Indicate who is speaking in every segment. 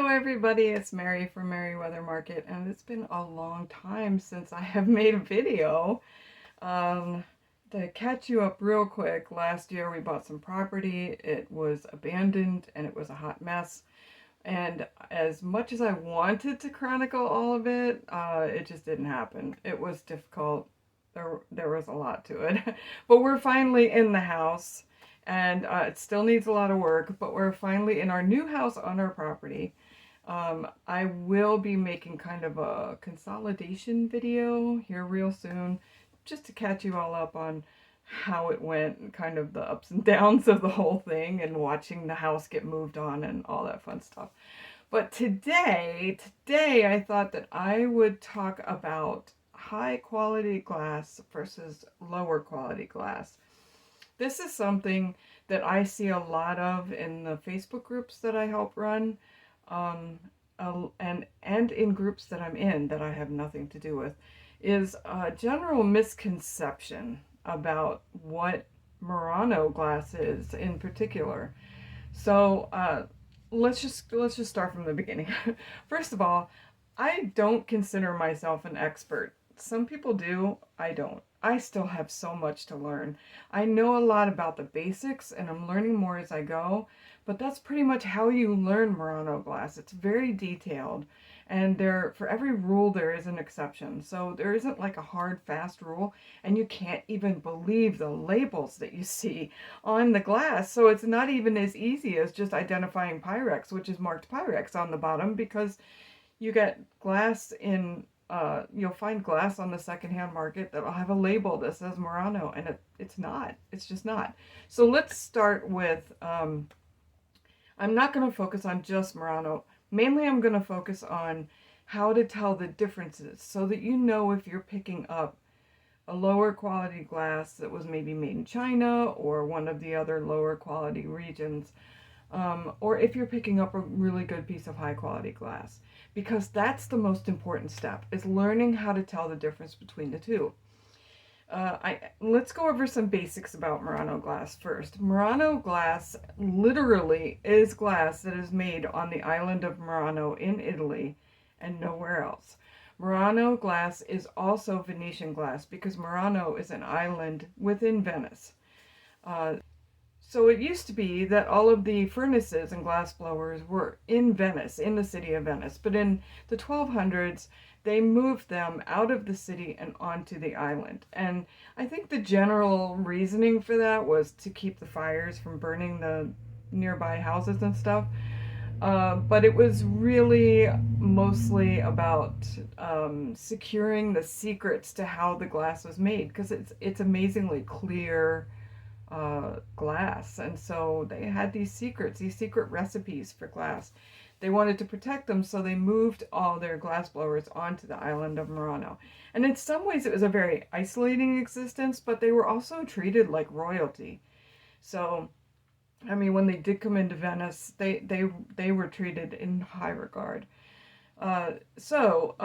Speaker 1: Everybody, it's Mary from Merriweather Market, and it's been a long time since I have made a video. To catch you up real quick, last year we bought some property. It was abandoned and it was a hot mess, and as much as I wanted to chronicle all of it, it just didn't happen. It was difficult. There was a lot to it, but we're finally in the house, and it still needs a lot of work, but we're finally in our new house on our property. I will be making kind of a consolidation video here real soon, just to catch you all up on how it went and kind of the ups and downs of the whole thing and watching the house get moved on and all that fun stuff. But today I thought that I would talk about high quality glass versus lower quality glass. This is something that I see a lot of in the Facebook groups that I help run. And in groups that I'm in that I have nothing to do with, is a general misconception about what Murano glass is in particular. So let's just start from the beginning. First of all, I don't consider myself an expert. Some people do, I don't. I still have so much to learn. I know a lot about the basics and I'm learning more as I go, but that's pretty much how you learn Murano glass. It's very detailed, and for every rule there is an exception. So there isn't like a hard, fast rule, and you can't even believe the labels that you see on the glass. So it's not even as easy as just identifying Pyrex, which is marked Pyrex on the bottom, because you get glass in you'll find glass on the secondhand market that'll have a label that says Murano, and it's not. It's just not. So let's start with, I'm not going to focus on just Murano. Mainly I'm going to focus on how to tell the differences so that you know if you're picking up a lower quality glass that was maybe made in China or one of the other lower quality regions, or if you're picking up a really good piece of high quality glass. Because that's the most important step, is learning how to tell the difference between the two. Let's go over some basics about Murano glass first. Murano glass literally is glass that is made on the island of Murano in Italy and nowhere else. Murano glass is also Venetian glass because Murano is an island within Venice. So it used to be that all of the furnaces and glass blowers were in Venice, in the city of Venice. But in the 1200s, they moved them out of the city and onto the island. And I think the general reasoning for that was to keep the fires from burning the nearby houses and stuff. But it was really mostly about securing the secrets to how the glass was made, because it's amazingly clear glass, and so they had these secret recipes for glass. They wanted to protect them, so they moved all their glass blowers onto the island of Murano. And in some ways it was a very isolating existence, but they were also treated like royalty. So I mean, when they did come into Venice, they were treated in high regard. So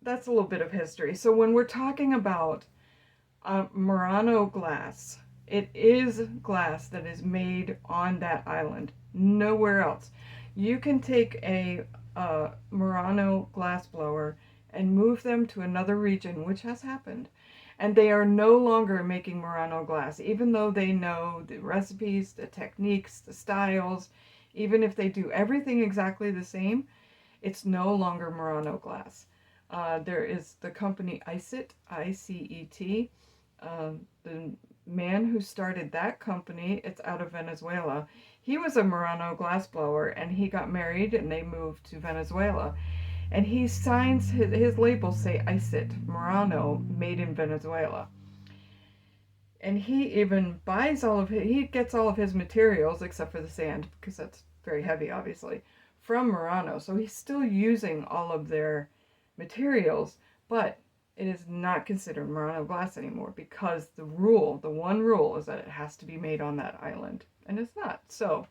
Speaker 1: that's a little bit of history. So when we're talking about Murano glass, it is glass that is made on that island, nowhere else. You can take a Murano glass blower and move them to another region, which has happened, and they are no longer making Murano glass, even though they know the recipes, the techniques, the styles. Even if they do everything exactly the same, it's no longer Murano glass. There is the company ICET, ICET. The man who started that company, it's out of Venezuela. He was a Murano glass blower, and he got married and they moved to Venezuela. And he signs, his labels say ICET, Murano, made in Venezuela. And he even buys he gets all of his materials, except for the sand, because that's very heavy, obviously, from Murano. So he's still using all of their materials, but it is not considered Murano glass anymore because the one rule is that it has to be made on that island, and it's not. So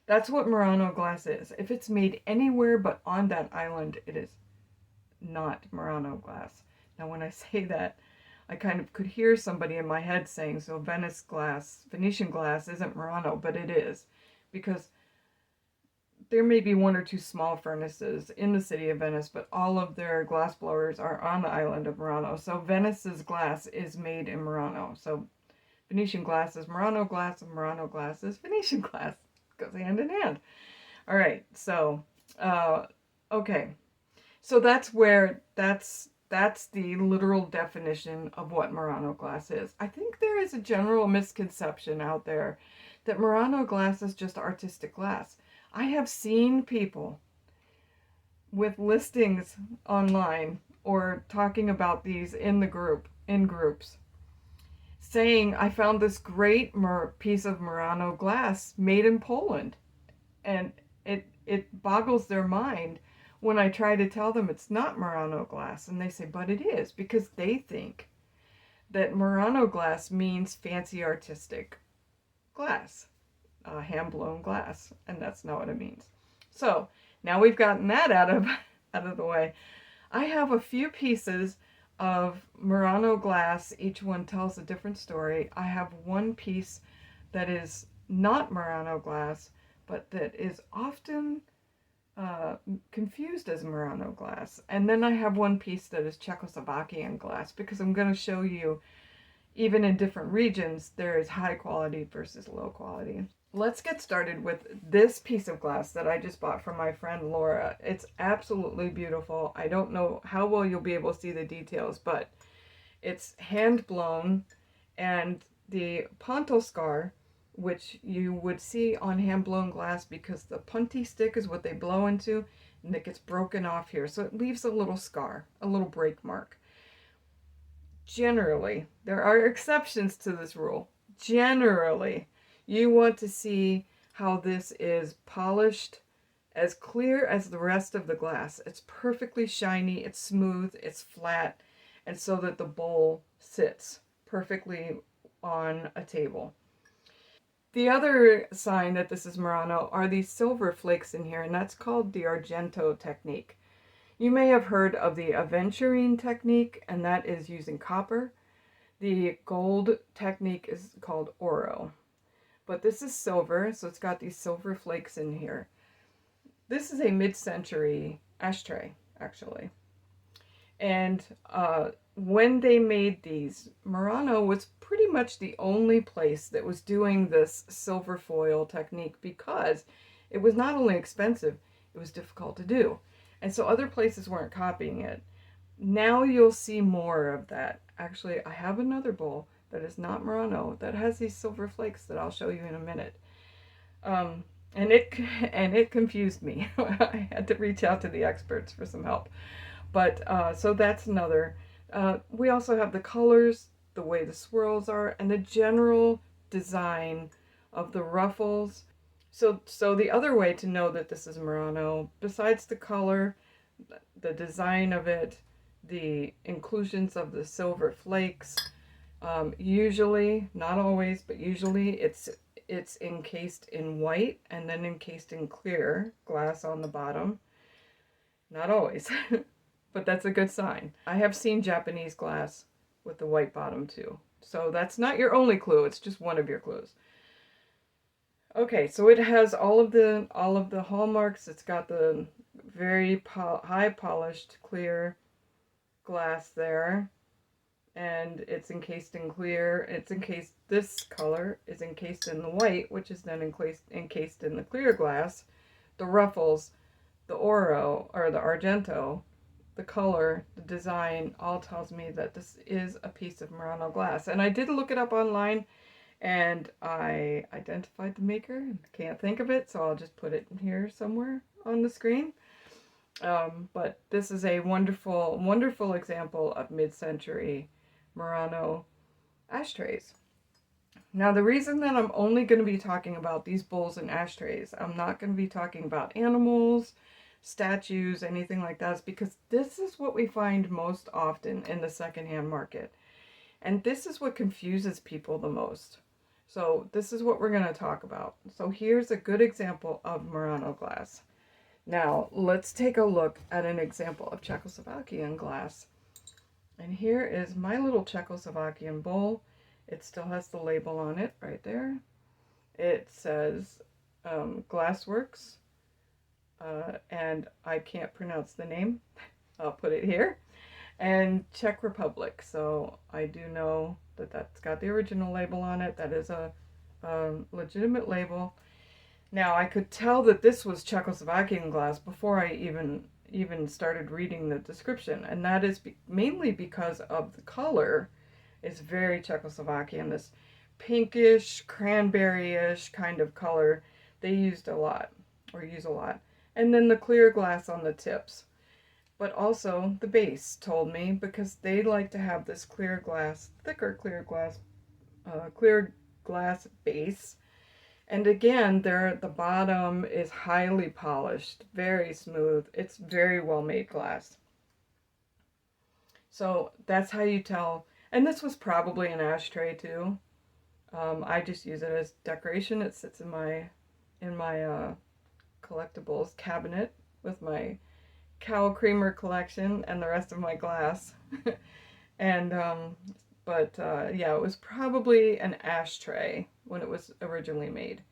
Speaker 1: that's what Murano glass is. If it's made anywhere but on that island, it is not Murano glass. Now, when I say that, I kind of could hear somebody in my head saying, so Venetian glass isn't Murano, but it is, because there may be one or two small furnaces in the city of Venice, but all of their glass blowers are on the island of Murano. So Venice's glass is made in Murano. So Venetian glass is Murano glass, and Murano glass is Venetian glass. It goes hand in hand. All right, so, okay. So that's the literal definition of what Murano glass is. I think there is a general misconception out there that Murano glass is just artistic glass. I have seen people with listings online or talking about these in groups, saying, I found this great piece of Murano glass made in Poland. And it boggles their mind when I try to tell them it's not Murano glass. And they say, but it is, because they think that Murano glass means fancy artistic glass. Hand-blown glass, and that's not what it means. So now we've gotten that out of the way. I have a few pieces of Murano glass. Each one tells a different story. I have one piece that is not Murano glass, but that is often confused as Murano glass. And then I have one piece that is Czechoslovakian glass, because I'm going to show you, even in different regions, there is high quality versus low quality. Let's get started with this piece of glass that I just bought from my friend Laura. It's absolutely beautiful. I don't know how well you'll be able to see the details, but it's hand blown, and the ponto scar, which you would see on hand blown glass because the punty stick is what they blow into, and it gets broken off here. So it leaves a little scar, a little break mark. Generally, there are exceptions to this rule. Generally, you want to see how this is polished as clear as the rest of the glass. It's perfectly shiny, it's smooth, it's flat, and so that the bowl sits perfectly on a table. The other sign that this is Murano are these silver flakes in here, and that's called the Argento technique. You may have heard of the aventurine technique, and that is using copper. The gold technique is called oro. But this is silver, so it's got these silver flakes in here. This is a mid-century ashtray, actually. And when they made these, Murano was pretty much the only place that was doing this silver foil technique, because it was not only expensive, it was difficult to do. And so other places weren't copying it. Now you'll see more of that. Actually, I have another bowl that is not Murano that has these silver flakes that I'll show you in a minute. And it confused me. I had to reach out to the experts for some help. But so that's another. We also have the colors, the way the swirls are, and the general design of the ruffles. So the other way to know that this is Murano, besides the color, the design of it, the inclusions of the silver flakes, usually, not always, but usually it's encased in white and then encased in clear glass on the bottom. Not always, but that's a good sign. I have seen Japanese glass with the white bottom too. So that's not your only clue, it's just one of your clues. Okay, so it has all of the hallmarks. It's got the very high polished clear glass there, and it's encased in clear. This color is encased in the white, which is then encased in the clear glass. The ruffles, the oro or the argento, the color, the design, all tells me that this is a piece of Murano glass. And I did look it up online, and I identified the maker. Can't think of it, so I'll just put it here somewhere on the screen. But this is a wonderful, wonderful example of mid-century Murano ashtrays. Now, the reason that I'm only going to be talking about these bowls and ashtrays, I'm not going to be talking about animals, statues, anything like that, is because this is what we find most often in the secondhand market. And this is what confuses people the most. So this is what we're going to talk about. So here's a good example of Murano glass. Now let's take a look at an example of Czechoslovakian glass. And here is my little Czechoslovakian bowl. It still has the label on it right there. It says Glassworks, and I can't pronounce the name. I'll put it here. And Czech Republic. So I do know that that's got the original label on it. That is a legitimate label. Now I could tell that this was Czechoslovakian glass before I even started reading the description, and that is mainly because of the color. It's very Czechoslovakian, this pinkish, cranberry-ish kind of color they used a lot, or use a lot. And then the clear glass on the tips. But also the base told me, because they like to have this clear glass, thicker clear glass base. And again, the bottom is highly polished, very smooth. It's very well made glass. So that's how you tell. And this was probably an ashtray too. I just use it as decoration. It sits in my collectibles cabinet with my cow creamer collection and the rest of my glass. And yeah, it was probably an ashtray when it was originally made.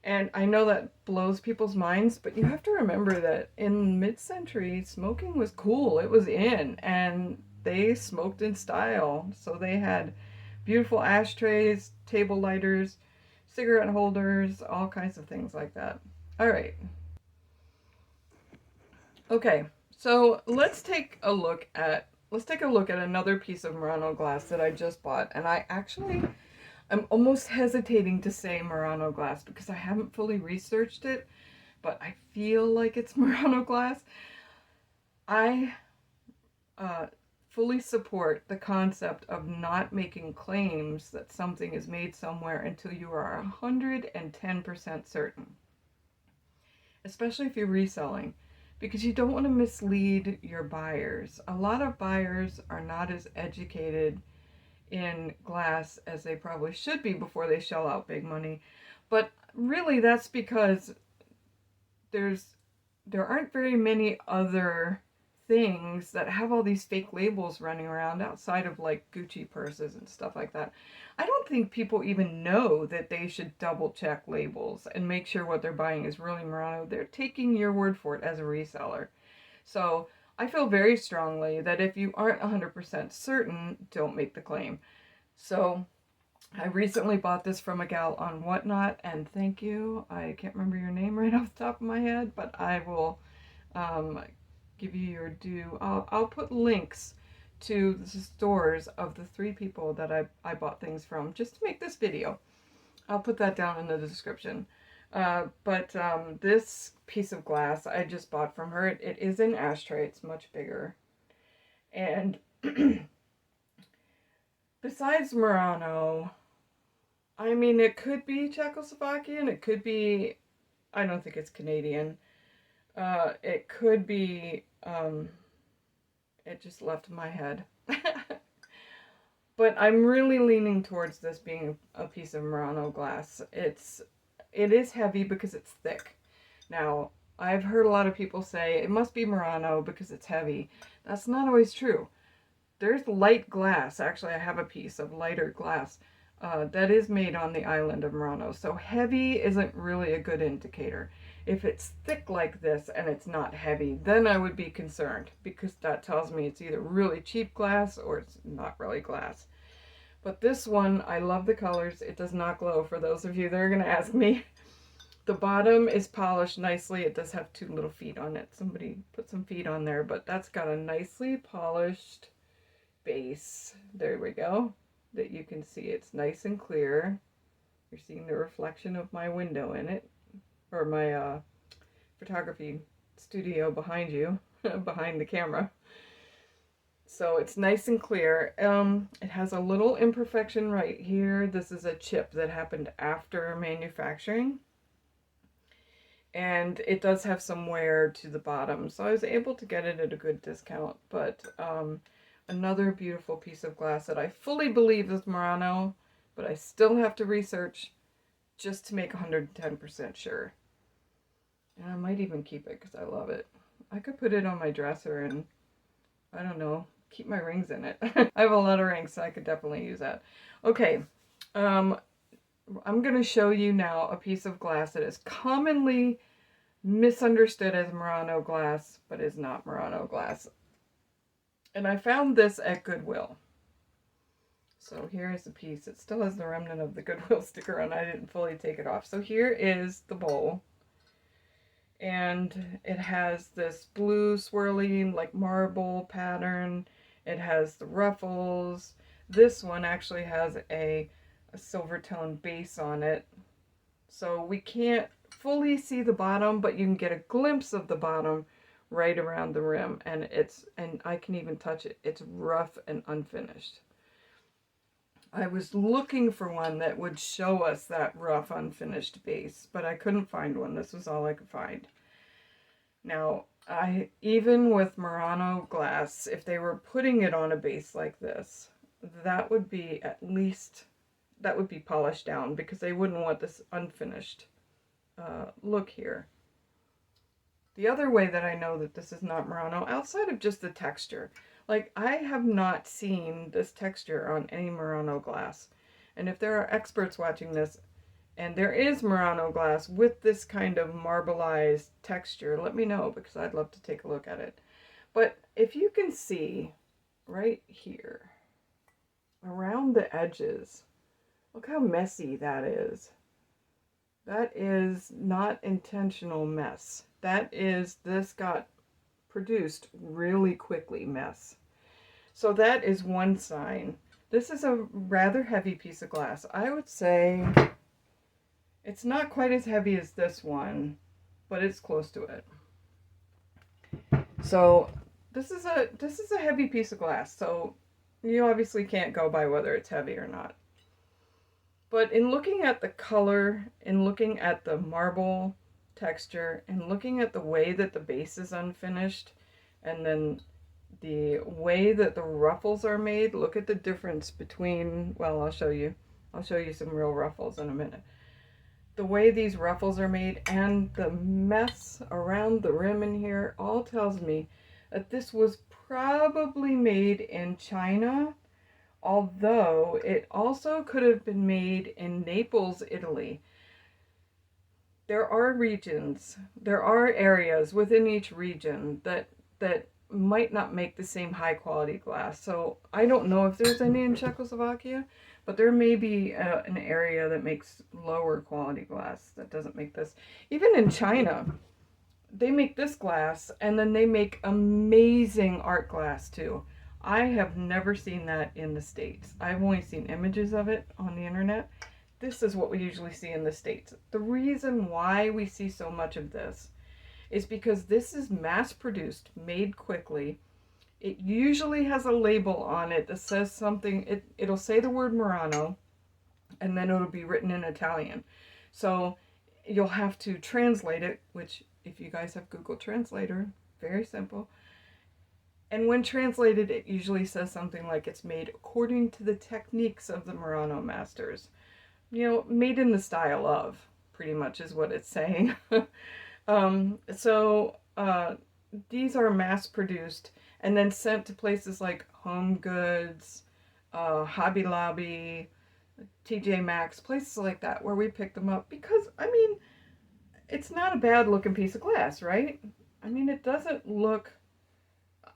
Speaker 1: And I know that blows people's minds, but you have to remember that in mid-century, smoking was cool. It was in, and they smoked in style. So they had beautiful ashtrays, table lighters, cigarette holders, all kinds of things like that. All right. Okay, so let's take a look at another piece of Murano glass that I just bought. And I'm almost hesitating to say Murano glass because I haven't fully researched it, but I feel like it's Murano glass. I fully support the concept of not making claims that something is made somewhere until you are 110% certain, especially if you're reselling, because you don't want to mislead your buyers. A lot of buyers are not as educated in glass as they probably should be before they shell out big money. But really that's because there aren't very many other things that have all these fake labels running around outside of like Gucci purses and stuff like that. I don't think people even know that they should double check labels and make sure what they're buying is really Murano. They're taking your word for it as a reseller. So I feel very strongly that if you aren't 100% certain, don't make the claim. So I recently bought this from a gal on Whatnot, and thank you. I can't remember your name right off the top of my head, but I will give you your due. I'll put links to the stores of the 3 people that I bought things from just to make this video. I'll put that down in the description. But this piece of glass I just bought from her. It is an ashtray. It's much bigger. And besides Murano, I mean, it could be Czechoslovakian. It could be, I don't think it's Canadian. It could be, it just left my head. But I'm really leaning towards this being a piece of Murano glass. It is heavy because it's thick. Now, I've heard a lot of people say it must be Murano because it's heavy. That's not always true. There's light glass. Actually, I have a piece of lighter glass that is made on the island of Murano. So heavy isn't really a good indicator. If it's thick like this and it's not heavy, then I would be concerned, because that tells me it's either really cheap glass or it's not really glass. But this one, I love the colors. It does not glow, for those of you that are going to ask me. The bottom is polished nicely. It does have 2 little feet on it. Somebody put some feet on there, but that's got a nicely polished base. There we go. That you can see. It's nice and clear. You're seeing the reflection of my window in it, or my photography studio behind you, behind the camera. So it's nice and clear. It has a little imperfection right here. This is a chip that happened after manufacturing. and it does have some wear to the bottom, so I was able to get it at a good discount. But another beautiful piece of glass that I fully believe is Murano, but I still have to research just to make 110% sure. And I might even keep it because I love it. I could put it on my dresser and, I don't know, keep my rings in it. I have a lot of rings, so I could definitely use that. Okay, I'm going to show you now a piece of glass that is commonly misunderstood as Murano glass, but is not Murano glass. And I found this at Goodwill. So here is the piece. It still has the remnant of the Goodwill sticker on. I didn't fully take it off. So here is the bowl. And it has this blue swirling like marble pattern. It has the ruffles. This one actually has a silver tone base on it. So we can't fully see the bottom, but you can get a glimpse of the bottom right around the rim. And I can even touch it. It's rough and unfinished. I was looking for one that would show us that rough, unfinished base, but I couldn't find one. This was all I could find. Now, even with Murano glass, if they were putting it on a base like this, that would be polished down, because they wouldn't want this unfinished look here. The other way that I know that this is not Murano, outside of just the texture, like, I have not seen this texture on any Murano glass. And if there are experts watching this, and there is Murano glass with this kind of marbleized texture, let me know, because I'd love to take a look at it. But if you can see right here, around the edges, look how messy that is. That is not intentional mess. That is, this got produced really quickly mess. So that is one sign. This is a rather heavy piece of glass. I would say it's not quite as heavy as this one, but it's close to it. So this is a heavy piece of glass. So you obviously can't go by whether it's heavy or not. But in looking at the color, in looking at the marble texture, and looking at the way that the base is unfinished, and then the way that the ruffles are made, look at the difference between, well, I'll show you some real ruffles in a minute. The way these ruffles are made and the mess around the rim in here all tells me that this was probably made in China, although it also could have been made in Naples, Italy. There are regions, there are areas within each region that might not make the same high quality glass. So I don't know if there's any in Czechoslovakia, but there may be an area that makes lower quality glass that doesn't make this. Even in China, they make this glass, and then they make amazing art glass too. I have never seen that in the States. I've only seen images of it on the internet. This is what we usually see in the States. The reason why we see so much of this is because this is mass-produced, made quickly. It usually has a label on it that says something. It'll say the word Murano, and then it'll be written in Italian. So you'll have to translate it, which, if you guys have Google Translator, very simple. And when translated, it usually says something like it's made according to the techniques of the Murano masters. You know, made in the style of, pretty much is what it's saying. These are mass produced and then sent to places like Home Goods, Hobby Lobby, TJ Maxx, places like that where we pick them up because, I mean, it's not a bad looking piece of glass, right? I mean, it doesn't look,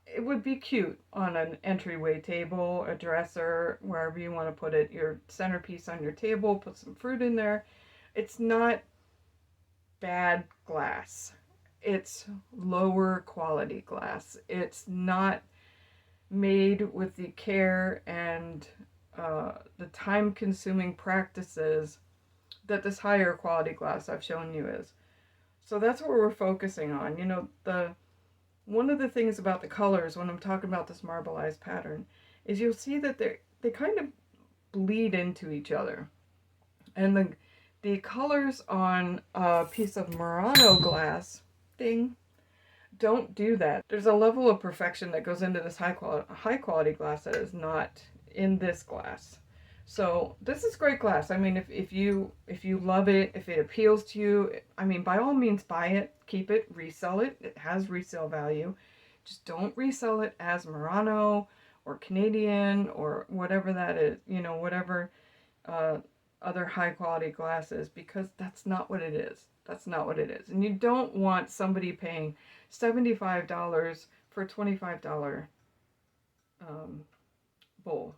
Speaker 1: it would be cute on an entryway table, a dresser, wherever you want to put it, your centerpiece on your table, put some fruit in there. It's not bad glass. It's lower quality glass. It's not made with the care and the time-consuming practices that this higher quality glass I've shown you is. So that's what we're focusing on. You know, one of the things about the colors when I'm talking about this marbleized pattern is you'll see that they kind of bleed into each other. And the colors on a piece of Murano glass, ding, don't do that. There's a level of perfection that goes into this high quality glass that is not in this glass. So this is great glass. I mean, if you love it, if it appeals to you, I mean, by all means buy it, keep it, resell it. It has resale value. Just don't resell it as Murano or Canadian or whatever that is, you know, whatever other high quality glasses, because that's not what it is. That's not what it is. And you don't want somebody paying $75 for a $25 bowl,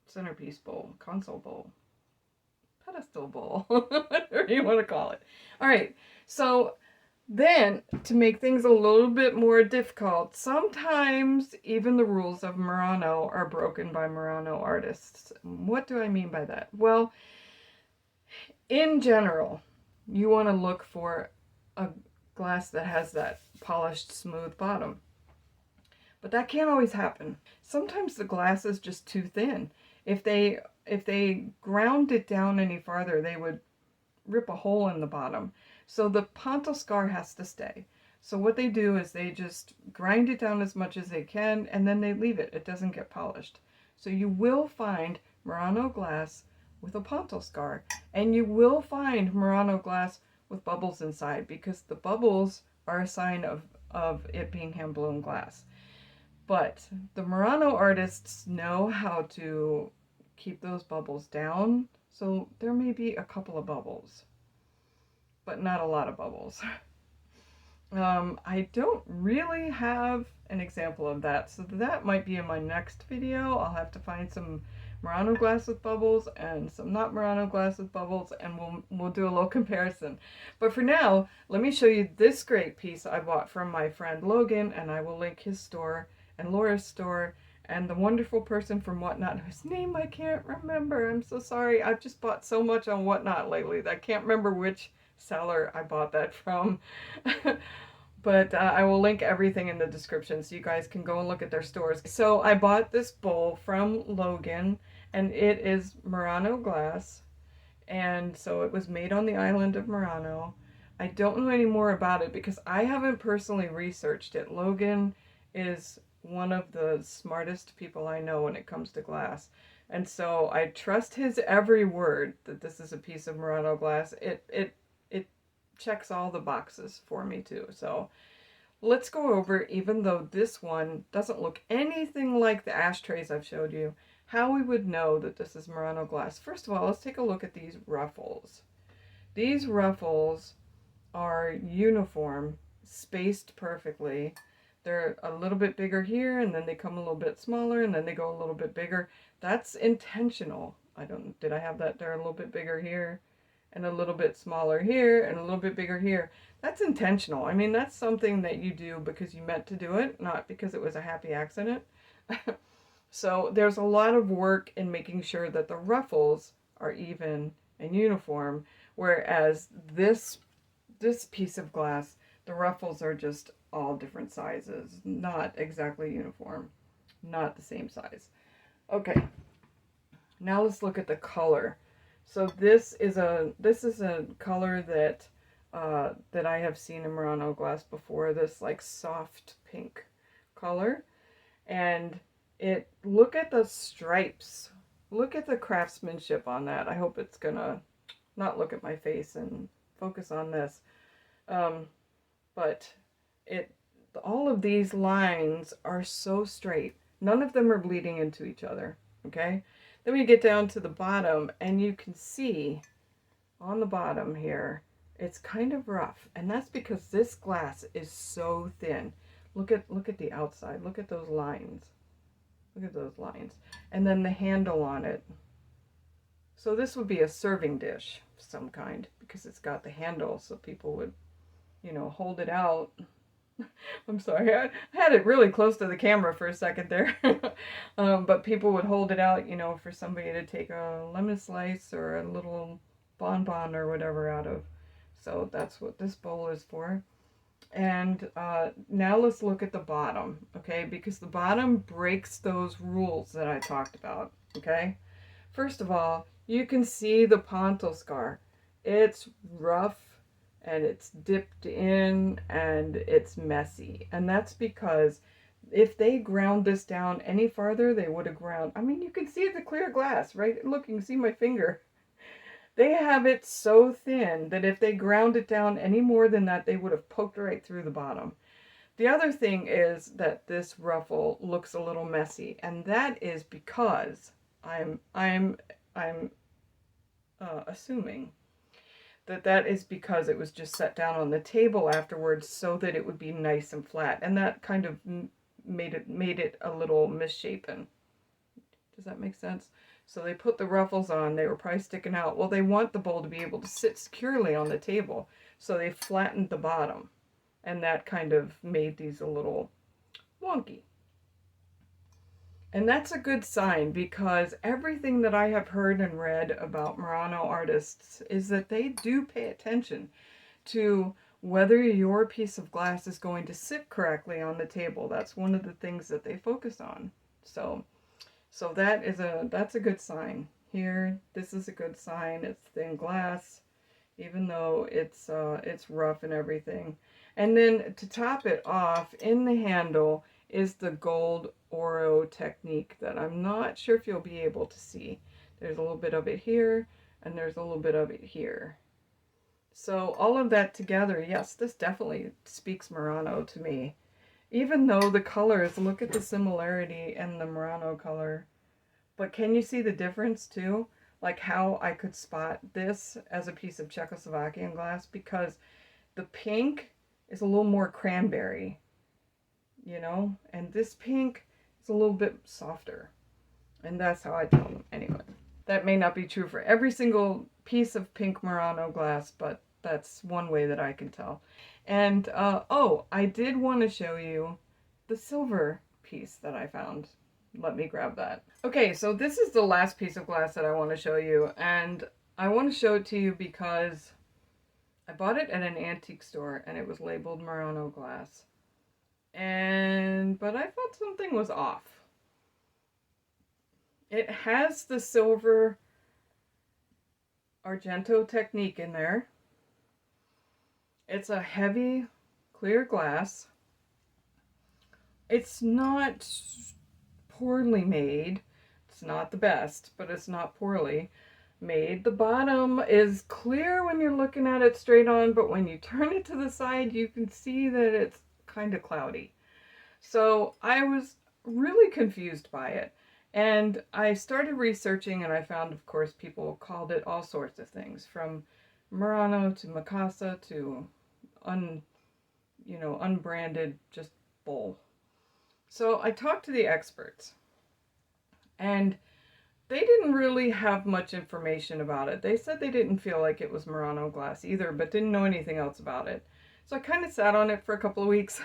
Speaker 1: centerpiece bowl, console bowl, pedestal bowl, whatever you want to call it. All right, so then to make things a little bit more difficult, sometimes even the rules of Murano are broken by Murano artists. What do I mean by that? Well, in general, you want to look for a glass that has that polished, smooth bottom. But that can't always happen. Sometimes the glass is just too thin. If they ground it down any farther, they would rip a hole in the bottom. So the pontil scar has to stay. So what they do is they just grind it down as much as they can, and then they leave it. It doesn't get polished. So you will find Murano glass with a pontil scar, and you will find Murano glass with bubbles inside, because the bubbles are a sign of it being hand blown glass. But the Murano artists know how to keep those bubbles down, so there may be a couple of bubbles, but not a lot of bubbles. I don't really have an example of that, so that might be in my next video. I'll have to find some Murano glass with bubbles and some not Murano glass with bubbles, and we'll do a little comparison. But for now, let me show you this great piece I bought from my friend Logan, and I will link his store and Laura's store and the wonderful person from Whatnot, whose name I can't remember. I'm so sorry. I've just bought so much on Whatnot lately that I can't remember which seller I bought that from. But I will link everything in the description so you guys can go and look at their stores. So I bought this bowl from Logan, and it is Murano glass, and so it was made on the island of Murano. I don't know any more about it because I haven't personally researched it. Logan is one of the smartest people I know when it comes to glass, and so I trust his every word that this is a piece of Murano glass. It checks all the boxes for me too. So let's go over, even though this one doesn't look anything like the ashtrays I've showed you, how we would know that this is Murano glass. First of all, let's take a look at these ruffles. These ruffles are uniform, spaced perfectly. They're a little bit bigger here, and then they come a little bit smaller, and then they go a little bit bigger. That's intentional. Did I have that there a little bit bigger here, and a little bit smaller here, and a little bit bigger here? That's intentional. I mean, that's something that you do because you meant to do it, not because it was a happy accident. So there's a lot of work in making sure that the ruffles are even and uniform, whereas this piece of glass, the ruffles are just all different sizes, not exactly uniform, not the same size. Okay, now let's look at the color. So this is a color that that I have seen in Murano glass before. This like soft pink color, and look at the stripes. Look at the craftsmanship on that. I hope it's gonna not look at my face and focus on this. But all of these lines are so straight. None of them are bleeding into each other. Okay. Then we get down to the bottom, and you can see on the bottom here, it's kind of rough, and that's because this glass is so thin. Look at the outside. Look at those lines. Look at those lines. And then the handle on it. So this would be a serving dish of some kind, because it's got the handle, so people would, hold it out. I'm sorry, I had it really close to the camera for a second there. But people would hold it out, for somebody to take a lemon slice or a little bonbon or whatever out of. So that's what this bowl is for. And now let's look at the bottom, okay? Because the bottom breaks those rules that I talked about, okay? First of all, you can see the pontil scar. It's rough and it's dipped in and it's messy. And that's because if they ground this down any farther, they would have ground. I mean, you can see the clear glass, right? Look, you can see my finger. They have it so thin that if they ground it down any more than that, they would have poked right through the bottom. The other thing is that this ruffle looks a little messy, and that is because I'm assuming that is because it was just set down on the table afterwards so that it would be nice and flat, and that kind of made it a little misshapen. Does that make sense? So they put the ruffles on, they were probably sticking out. Well, they want the bowl to be able to sit securely on the table, so they flattened the bottom, and that kind of made these a little wonky. And that's a good sign, because everything that I have heard and read about Murano artists is that they do pay attention to whether your piece of glass is going to sit correctly on the table. That's one of the things that they focus on. So that's a good sign. Here, this is a good sign. It's thin glass, even though it's rough and everything. And then to top it off, in the handle is the gold Oro technique that I'm not sure if you'll be able to see. There's a little bit of it here, and there's a little bit of it here. So all of that together, yes, this definitely speaks Murano to me. Even though the colors, look at the similarity in the Murano color. But can you see the difference too? Like how I could spot this as a piece of Czechoslovakian glass, because the pink is a little more cranberry, you know, and this pink is a little bit softer. And that's how I tell them. Anyway, that may not be true for every single piece of pink Murano glass, but that's one way that I can tell. And oh, I did want to show you the silver piece that I found. Let me grab that. Okay, so this is the last piece of glass that I want to show you, and I want to show it to you because I bought it at an antique store and it was labeled Murano glass. But I thought something was off. It has the silver Argento technique in there. It's a heavy, clear glass. It's not poorly made. It's not the best, but it's not poorly made. The bottom is clear when you're looking at it straight on, but when you turn it to the side, you can see that it's kind of cloudy. So I was really confused by it. And I started researching, and I found, of course, people called it all sorts of things, from Murano to Mikasa to unbranded, just bowl. So I talked to the experts, and they didn't really have much information about it. They said they didn't feel like it was Murano glass either, but didn't know anything else about it. So I kind of sat on it for a couple of weeks.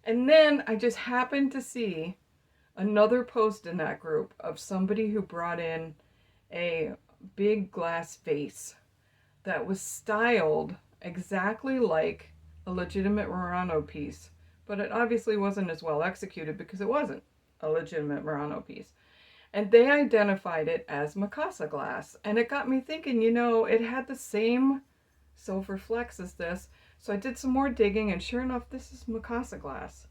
Speaker 1: And then I just happened to see another post in that group of somebody who brought in a big glass vase that was styled exactly like a legitimate Murano piece, but it obviously wasn't as well executed because it wasn't a legitimate Murano piece. And they identified it as Mikasa glass. And it got me thinking, it had the same silver flecks as this. So I did some more digging, and sure enough, this is Mikasa glass.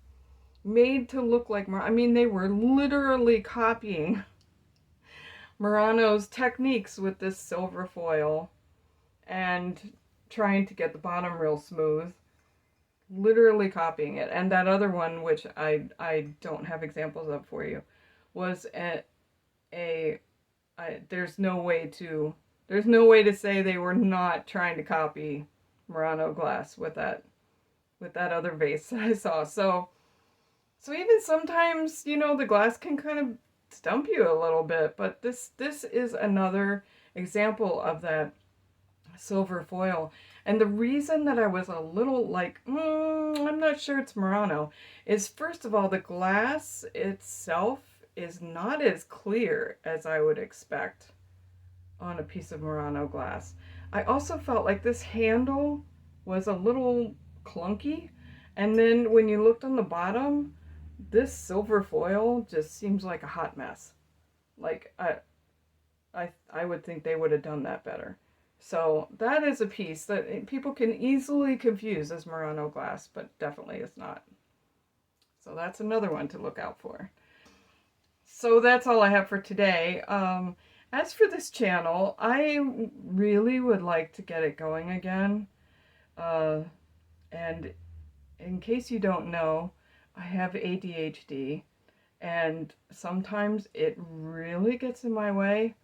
Speaker 1: Made to look like Murano. I mean, they were literally copying Murano's techniques with this silver foil and trying to get the bottom real smooth. Literally copying it. And that other one, which I don't have examples of for you, was there's no way to say they were not trying to copy Murano glass with that other vase that I saw. So even sometimes, the glass can kind of stump you a little bit, but this is another example of that silver foil. And the reason that I was a little like, I'm not sure it's Murano, is first of all, the glass itself is not as clear as I would expect on a piece of Murano glass. I also felt like this handle was a little clunky, and then when you looked on the bottom, this silver foil just seems like a hot mess. Like I would think they would have done that better. So that is a piece that people can easily confuse as Murano glass, but definitely is not. So that's another one to look out for. So that's all I have for today. As for this channel, I really would like to get it going again. And in case you don't know, I have ADHD, and sometimes it really gets in my way.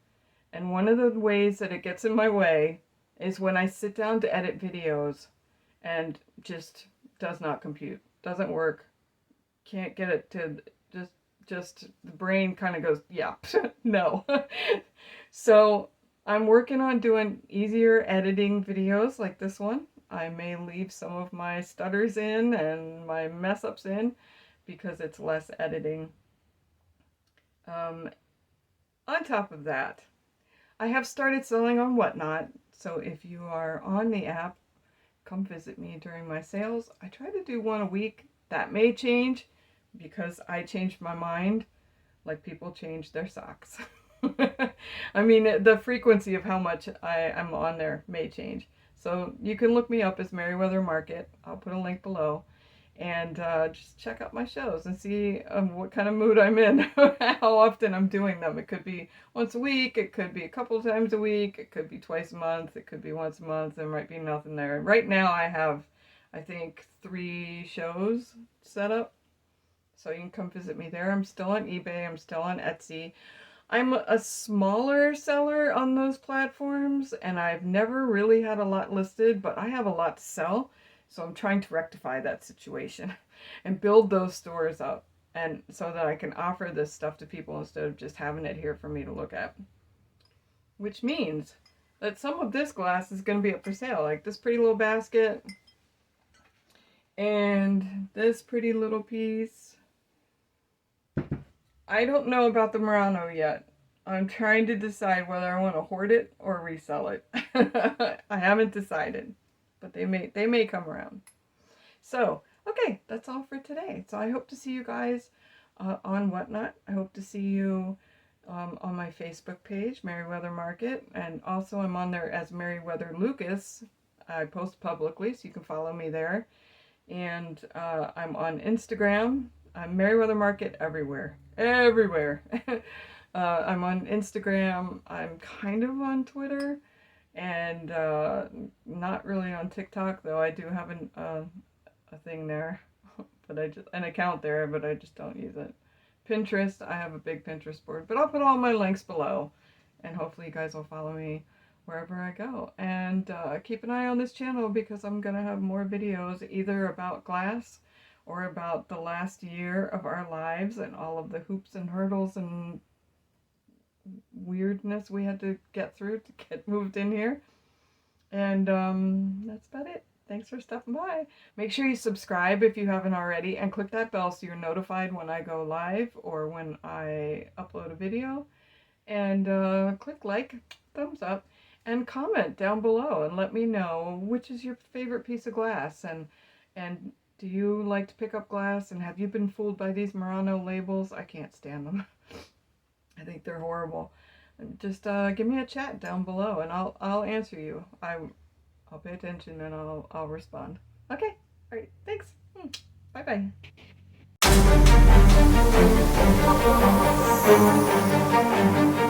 Speaker 1: And one of the ways that it gets in my way is when I sit down to edit videos and just does not compute, doesn't work, can't get it to just the brain kind of goes, yeah, no. So I'm working on doing easier editing videos like this one. I may leave some of my stutters in and my mess ups in because it's less editing. On top of that, I have started selling on Whatnot, so if you are on the app, come visit me during my sales. I try to do one a week. That may change because I changed my mind, like people change their socks. I mean, the frequency of how much I'm on there may change. So you can look me up as Merriweather Market. I'll put a link below. And just check out my shows and see what kind of mood I'm in, how often I'm doing them. It could be once a week, it could be a couple times a week, it could be twice a month, it could be once a month, there might be nothing there. Right now I have, I think, 3 shows set up, so you can come visit me there. I'm still on eBay, I'm still on Etsy. I'm a smaller seller on those platforms, and I've never really had a lot listed, but I have a lot to sell. So I'm trying to rectify that situation and build those stores up, and so that I can offer this stuff to people instead of just having it here for me to look at. Which means that some of this glass is going to be up for sale, like this pretty little basket and this pretty little piece. I don't know about the Murano yet. I'm trying to decide whether I want to hoard it or resell it. I haven't decided. But they may come around. So, okay, that's all for today. So I hope to see you guys on Whatnot. I hope to see you on my Facebook page, Merriweather Market. And also I'm on there as Merriweather Lucas. I post publicly, so you can follow me there. And I'm on Instagram. I'm Merriweather Market everywhere. Everywhere. I'm on Instagram. I'm kind of on Twitter. And not really on TikTok, though I do have a thing there, but an account there, but I just don't use it. Pinterest, I have a big Pinterest board, but I'll put all my links below, and hopefully you guys will follow me wherever I go. And keep an eye on this channel because I'm gonna have more videos either about glass or about the last year of our lives and all of the hoops and hurdles and weirdness we had to get through to get moved in here. And that's about it. Thanks for stopping by. Make sure you subscribe if you haven't already, and click that bell so you're notified when I go live or when I upload a video. And click like, thumbs up, and comment down below and let me know which is your favorite piece of glass, and do you like to pick up glass, and have you been fooled by these Murano labels? I can't stand them. I think they're horrible. Just give me a chat down below, and I'll answer you. I'll pay attention and I'll respond. Okay. All right. Thanks. Bye bye.